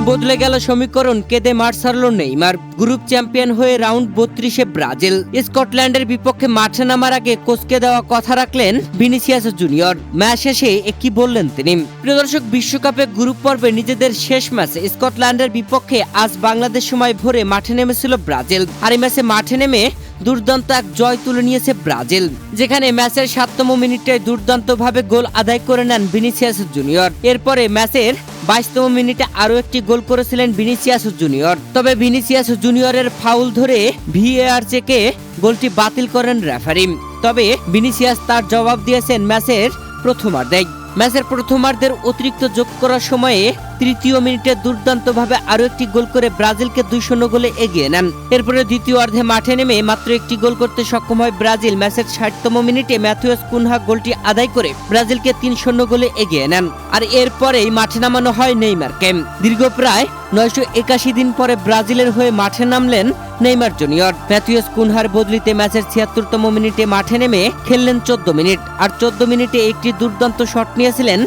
বদলে গেল সমীকরণ, কেঁদে মাঠ ছাড়ল নেইমার। গ্রুপ চ্যাম্পিয়ন হয়ে রাউন্ড 32-এ ব্রাজিল। স্কটল্যান্ডের বিপক্ষে মাঠে নামার আগে কোচকে দেওয়া কথা রাখলেন ভিনিসিয়াস জুনিয়র। ম্যাচ শেষে কি বললেন তিনি? প্রিয় দর্শক, বিশ্বকাপে গ্রুপ পর্বে নিজেদের শেষ ম্যাচে স্কটল্যান্ডের বিপক্ষে আজ বাংলাদেশ সময় ভোরে মাঠে নেমেছিল ব্রাজিল। আর এই ম্যাচে মাঠে নেমে দুর্দান্ত এক জয় তুলে নিয়েছে ব্রাজিল, যেখানে ম্যাচের 7তম মিনিটে দুর্দান্তভাবে গোল আদায় করে নেন ভিনিসিয়াস জুনিয়র। এরপরে ম্যাচের 22তম মিনিটে আরও একটি গোল করেছিলেন ভিনিসিয়াস জুনিয়র। তবে ভিনিসিয়াস জুনিয়রের ফাউল ধরে ভিএআর চেকে গোলটি বাতিল করেন রেফারি। তবে ভিনিসিয়াস তার জবাব দিয়েছেন ম্যাচের প্রথমার্ধে। ম্যাচের প্রথমার্ধের অতিরিক্ত যোগ করার সময়ে তৃতীয় মিনিটে দুর্দান্তভাবে আরও একটি গোল করে ব্রাজিলকে 2-0 গোলে এগিয়ে নেন। এরপরে দ্বিতীয়ার্ধে মাঠে নেমে মাত্র একটি গোল করতে সক্ষম হয় ব্রাজিল। ম্যাচের 60তম মিনিটে ম্যাথিউস কুনহা গোলটি আদায় করে ব্রাজিলকে 3-0 গোলে এগিয়ে নেন। আর এরপরেই মাঠে নামানো হয় নেইমারকে। দীর্ঘ প্রায় 981 দিন পরে ব্রাজিলের হয়ে মাঠে নামলেন নেইমার জুনিয়র। ম্যাথিউস কুনহার বদলিতে ম্যাচের 76তম মিনিটে মাঠে নেমে খেললেন 14 মিনিট। আর 14 মিনিটে একটি দুর্দান্ত শট নিয়েছিলেন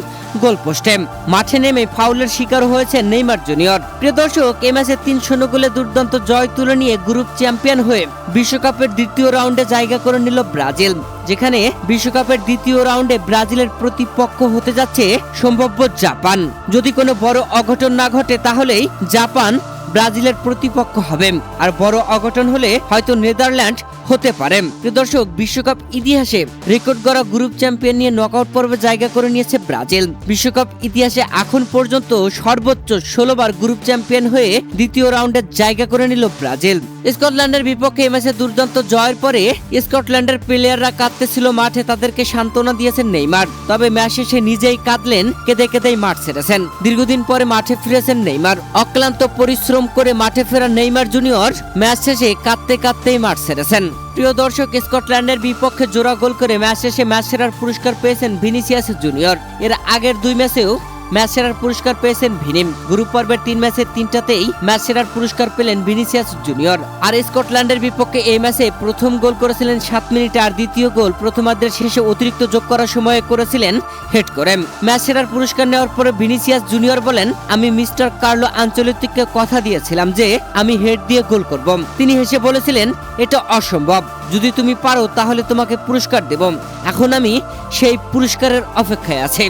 গোলপোস্টে। মাঠে নেমে ফাউলের শিকার হয়েছে নেইমার জুনিয়র। প্রিয় দর্শক, এই ম্যাচে 3-0 গোলে দুর্দান্ত জয় তুলে নিয়ে গ্রুপ চ্যাম্পিয়ন হয়ে বিশ্বকাপের দ্বিতীয় রাউন্ডে জায়গা করে নিল ব্রাজিল, যেখানে বিশ্বকাপের দ্বিতীয় রাউন্ডে ব্রাজিলের প্রতিপক্ষ হতে যাচ্ছে সম্ভাব্য জাপান। যদি কোনো বড় অঘটন না ঘটে তাহলেই জাপান ব্রাজিলের প্রতিপক্ষ হবে, আর বড় অঘটন হলে হয়তো নেদারল্যান্ড হতে পারে। প্রিয় দর্শক, বিশ্বকাপ ইতিহাসে রেকর্ড গড়া গ্রুপ চ্যাম্পিয়ন নিয়ে নকআউট পর্বে জায়গা করে নিয়েছে ব্রাজিল। বিশ্বকাপ ইতিহাসে এখন পর্যন্ত সর্বোচ্চ 16 বার গ্রুপ চ্যাম্পিয়ন হয়ে দ্বিতীয় রাউন্ডে জায়গা করে নিল ব্রাজিল। স্কটল্যান্ডের বিপক্ষে এই ম্যাচে দুর্দান্ত জয়ের পরে স্কটল্যান্ডের প্লেয়াররা কাঁদতেছিল মাঠে, তাদেরকে সান্ত্বনা দিয়েছেন নেইমার। তবে ম্যাচ শেষে নিজেই কাঁদলেন, কেঁদে কেঁদেই মাঠ ছেড়েছেন। দীর্ঘদিন পরে মাঠে ফিরেছেন নেইমার। অক্লান্ত পরিশ্রম করে মাঠে ফেরা নেইমার জুনিয়র ম্যাচ শেষে কাঁদতে কাঁদতেই মাঠ ছেড়েছেন। প্রিয় দর্শক, স্কটল্যান্ডের বিপক্ষে জোড়া গোল করে ম্যাচ শেষে ম্যাচ সেরার পুরস্কার পেয়েছেন ভিনিসিয়াস জুনিয়র। এর আগের 2 ম্যাচেও ম্যাচ সেরার পুরস্কার পেয়েছেন ভিনিম। গ্রুপ পর্বের 3 ম্যাচের 3টাতেই ম্যাচ সেরার পুরস্কার পেলেন ভিনিসিয়াস জুনিয়র। আর স্কটল্যান্ডের বিপক্ষে এই ম্যাচে প্রথম গোল করেছিলেন 7 মিনিটে, আর দ্বিতীয় গোল প্রথমার্ধের শেষে অতিরিক্ত যোগ করার সময়ে করেছিলেন হেড করে। ম্যাচ সেরার পুরস্কার নেওয়ার পরে ভিনিসিয়াস জুনিয়র বলেন, আমি মিস্টার কার্লো আনচেলত্তিকে কথা দিয়েছিলাম যে আমি হেড দিয়ে গোল করব। তিনি হেসে বলেছিলেন, এটা অসম্ভব, যদি তুমি পারো তাহলে তোমাকে পুরস্কার দেব। এখন আমি সেই পুরস্কারের অপেক্ষায় আছি।